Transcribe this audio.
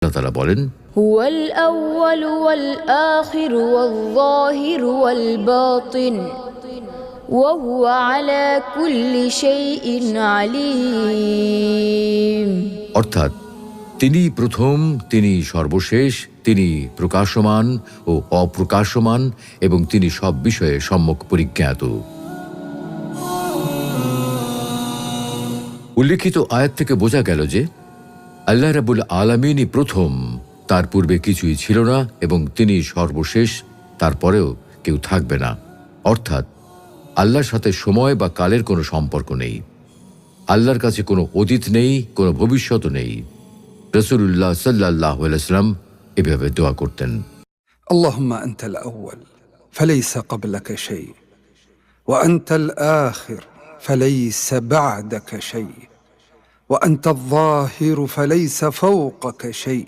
আল্লাহ তাআলা বলেন, হুয়াল আউয়ালু ওয়াল আখিরু ওয়াল যাহিরু ওয়াল বাতিন ওয়া হুয়া আলা কুল্লি শাইইন আলীম। অর্থাৎ তিনি প্রথম, তিনি সর্বশেষ, তিনি প্রকাশমান ও অপ্রকাশমান, এবং তিনি সব বিষয়ে সম্যক পরিজ্ঞাত। উল্লেখিত আয়াত থেকে বোঝা গেল যে আল্লাহ রাব্বুল আলামিনই প্রথম, তার পূর্বে কিছুই ছিল না, এবং তিনি সর্বশেষ, তারপরেও কেউ থাকবে না। অর্থাৎ আল্লাহর সাথে সময় বা কালের কোনো সম্পর্ক নেই। আল্লাহর কাছে কোনো অতীত নেই, কোনো ভবিষ্যৎও নেই। রাসূলুল্লাহ সাল্লাল্লাহু আলাইহি ওয়াসাল্লাম এভাবে দোয়া করতেন, আল্লাহুম্মা আনতাল আউয়াল ফালাইসা ক্বাবলাকা শাই ওয়া আনতাল আখির ফালাইসা বা'দাকা শাই ওয়া আনতাল যাহির ফালাইসা ফাওকাকা শাই